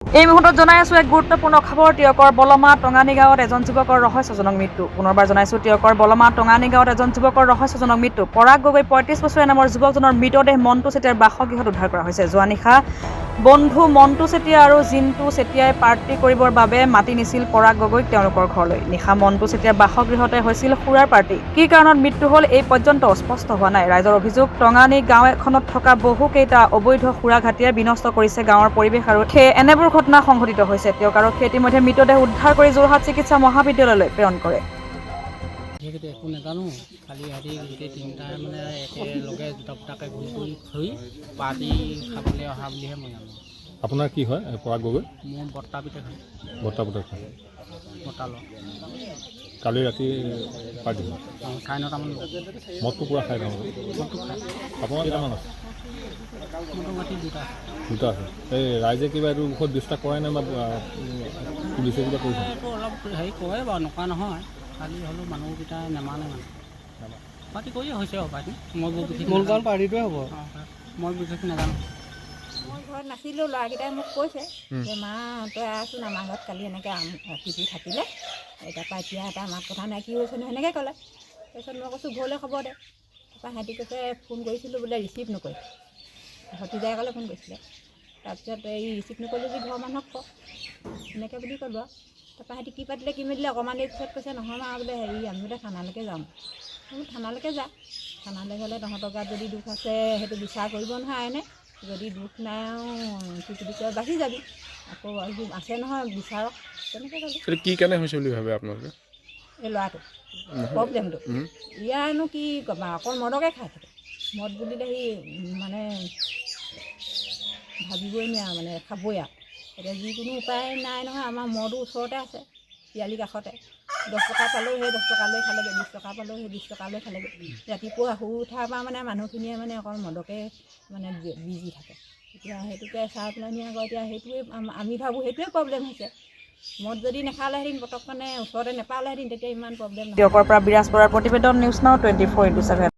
এই মুহূৰ্তত জনাই আছো এক গুৰুত্বপূৰ্ণ খবৰ। টিয়কৰ বলমা টঙানী গাঁৱত এজন যুৱকৰ ৰহস্যজনক মৃত্যু। পুনৰবাৰ জনাইছো টিয়কৰ বলমা টঙানী গাঁৱত এজন যুৱকৰ ৰহস্যজনক মৃত্যু। পৰাগ গগৈ ৩৫ বছৰীয়া নামৰ যুৱকজনৰ মৃতদেহ মণ্টু চেতিয়াৰ বাসগৃহত উদ্ধাৰ কৰা হৈছে। যোৱা নিশা বন্ধু মণ্টু চেতিয়া আৰু জিন্তু চেতিয়াই পাৰ্টি কৰিবৰ বাবে মাতি নিছিল পৰাগ গগৈক তেওঁলোকৰ ঘৰলৈ। নিশা মণ্টু চেতিয়াৰ বাসগৃহতে হৈছিল সুৰাৰ পাৰ্টি। কি কাৰণত মৃত্যু হ'ল এই পৰ্যন্ত স্পষ্ট হোৱা নাই। ৰাইজৰ অভিযোগ, টঙানী গাঁও এখনত থকা বহুকেইটা অবৈধ সুৰাঘাটিয়ে বিনষ্ট কৰিছে গাঁৱৰ পৰিৱেশ আৰু সেয়ে এনেবোৰ ঘটনা সংঘটিত হৈছে। তেওঁক আৰক্ষীয়ে ইতিমধ্যে মৃতদেহ উদ্ধাৰ কৰি যোৰহাট চিকিৎসা মহাবিদ্যালয়লৈ প্ৰেৰণ কৰে। একো নাজানো, খালি সিহঁতি গোটেই তিনিটাই মানে একেলগে দুটাকে ঘূৰি কৰি থৈ পাৰ্টি খাবলৈ অহা বুলিহে মই জানো। আপোনাৰ কি হয় পৰাগ গগৈ? মোৰ বৰ্তা পিতেক হয়। বৰ্তা পুতেক হয়। বৰ্তালৰ কালি ৰাতি পাৰ্টি হয়। 9:30মান মদটো পূৰা খাই থাকোঁ। মদটো খায়। আপোনাৰ কেইটামান আছে? মোটামুটি দুটা আছে। এই ৰাইজে কিবা এইটো ওপৰত বিশ্বাস কৰে নে বা পুলিচে কিবা কৰিছে? এইটো অলপ হেৰি কৰে বাৰু, নকৰা নহয়। খালি হ'লেও মানুহকেইটাই নেমানে মানে পাৰ্টি কৰিয়ে হৈছে আৰু পাৰ্টি। মই বিশেষ মূলগাঁও পাৰ্টিটোৱে হ'ব। মই বিশেষ নাজানো। মই ঘৰত নাছিলোঁ, ল'ৰাকেইটাই মোক কৈছে যে মা তই আছোন আমাৰ ঘৰত কালি এনেকৈ টিপি থাকিলে, তাৰপৰা এতিয়া এটা মাত কথা নাই, কি হৈছেনো সেনেকৈ ক'লে। তাৰপিছত মই কৈছোঁ ঘৰলৈ খবৰ দে। তাৰপৰা সিহঁতি কৈছে ফোন কৰিছিলোঁ বোলে ৰিচিভ নকৰি। ভতিজাই ক'লে ফোন কৰিছিলে। তাৰপিছত এই ৰিচিভ নকৰিলে যদি ঘৰৰ মানুহক কওক এনেকৈ বুলি ক'লোঁ আৰু। তাৰপৰা সিহঁতি কি পাতিলে কি মেলিলে অকণমান দেৰি পিছত কৈছে নহয় মা বোলে হেৰি আমি বোলে থানালৈকে যাম। মই থানালৈকে যা, থানালৈ গ'লে তহঁতৰ গাত যদি দুখ আছে সেইটো বিচাৰ কৰিব নহয় এনে, যদি দুখ নাই আৰু কি কয় বাচি যাবি, আকৌ আছে নহয় বিচাৰক, তেনেকৈ ক'লোঁ। কি কাৰণে হৈছে বুলি ভাবে আপোনালোকে? এই ল'ৰাটো প্ৰব্লেমটো ইয়াৰনো কি ক'বা, অকল মদকে খাই থাকে। মদ বুলিলে সি মানে ভাবিবই নোৱাৰে মানে খাবই আৰু। এতিয়া যিকোনো উপায় নাই নহয়, আমাৰ মদো ওচৰতে আছে পিৰালি কাষতে। 10 টকা পালেও সেই 10 টকালৈ খালেগৈ, 20 টকা পালেও সেই 20 টকালৈ খালেগৈ। ৰাতিপুৱা শুই উঠাৰ পৰা মানে মানুহখিনিয়ে মানে অকল মদকে মানে বিজি থাকে। এতিয়া সেইটোকে চাই পেলাইনি আকৌ এতিয়া সেইটোৱে আমি ভাবোঁ সেইটোৱে প্ৰব্লেম হৈছে। মদ যদি নাখালেহেঁতেন পটক মানে ওচৰতে নাপালেহেঁতেন তেতিয়া ইমান প্ৰব্লেম নহয়। টিয়কৰ পৰা বিৰাজ বৰাৰ প্ৰতিবেদন, নিউজ নাও 24/7।